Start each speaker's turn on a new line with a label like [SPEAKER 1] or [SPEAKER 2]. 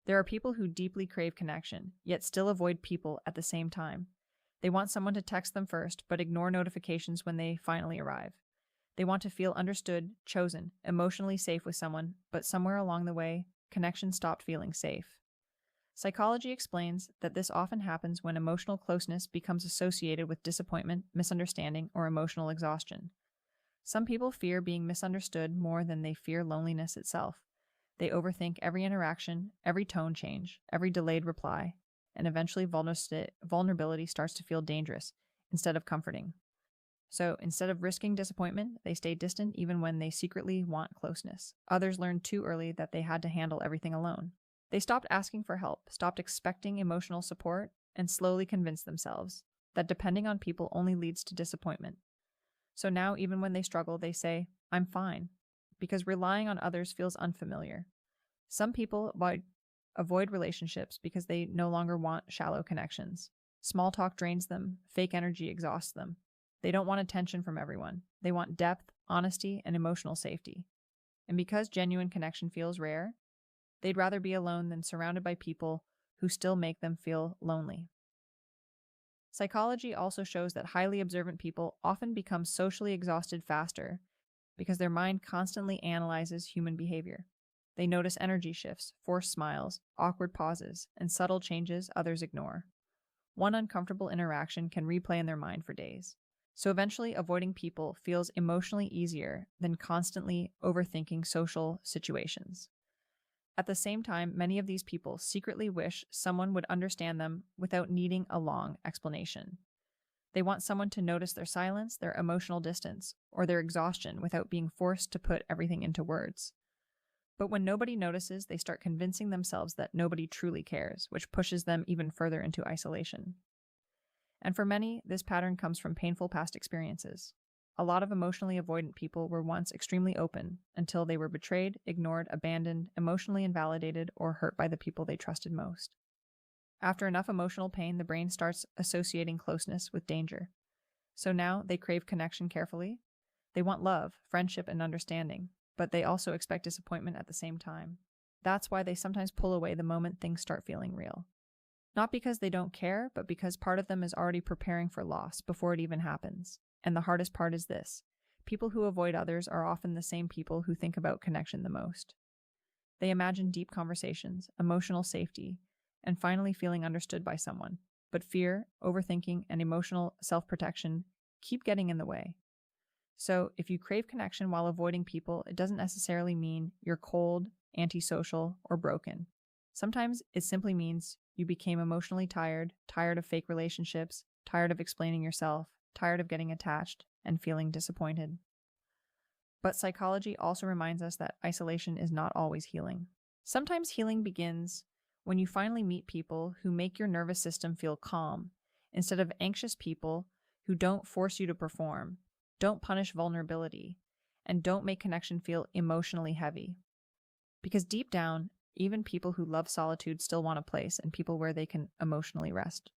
[SPEAKER 1] There are people who deeply crave connection, yet still avoid people at the same time. They want someone to text them first, but ignore notifications when they finally arrive. They want to feel understood, chosen, emotionally safe with someone, but somewhere along the way, connection stopped feeling safe. Psychology explains that this often happens when emotional closeness becomes associated with disappointment, misunderstanding, or emotional exhaustion. Some people fear being misunderstood more than they fear loneliness itself. They overthink every interaction, every tone change, every delayed reply, and eventually vulnerability starts to feel dangerous instead of comforting. So instead of risking disappointment, they stay distant even when they secretly want closeness. Others learned too early that they had to handle everything alone. They stopped asking for help, stopped expecting emotional support, and slowly convinced themselves that depending on people only leads to disappointment. So now, even when they struggle, they say, I'm fine, because relying on others feels unfamiliar. Some people avoid relationships because they no longer want shallow connections. Small talk drains them, fake energy exhausts them. They don't want attention from everyone. They want depth, honesty, and emotional safety. And because genuine connection feels rare, they'd rather be alone than surrounded by people who still make them feel lonely. Psychology also shows that highly observant people often become socially exhausted faster because their mind constantly analyzes human behavior. They notice energy shifts, forced smiles, awkward pauses, and subtle changes others ignore. One uncomfortable interaction can replay in their mind for days. So eventually, avoiding people feels emotionally easier than constantly overthinking social situations. At the same time, many of these people secretly wish someone would understand them without needing a long explanation. They want someone to notice their silence, their emotional distance, or their exhaustion without being forced to put everything into words. But when nobody notices, they start convincing themselves that nobody truly cares, which pushes them even further into isolation. And for many, this pattern comes from painful past experiences. A lot of emotionally avoidant people were once extremely open until they were betrayed, ignored, abandoned, emotionally invalidated, or hurt by the people they trusted most. After enough emotional pain, the brain starts associating closeness with danger. So now they crave connection carefully. They want love, friendship, and understanding, but they also expect disappointment at the same time. That's why they sometimes pull away the moment things start feeling real. Not because they don't care, but because part of them is already preparing for loss before it even happens. And the hardest part is this: people who avoid others are often the same people who think about connection the most. They imagine deep conversations, emotional safety, and finally feeling understood by someone. But fear, overthinking, and emotional self-protection keep getting in the way. So if you crave connection while avoiding people, it doesn't necessarily mean you're cold, antisocial, or broken. Sometimes it simply means you became emotionally tired, tired of fake relationships, tired of explaining yourself, tired of getting attached, and feeling disappointed. But psychology also reminds us that isolation is not always healing. Sometimes healing begins when you finally meet people who make your nervous system feel calm, instead of anxious people who don't force you to perform, don't punish vulnerability, and don't make connection feel emotionally heavy. Because deep down, even people who love solitude still want a place and people where they can emotionally rest.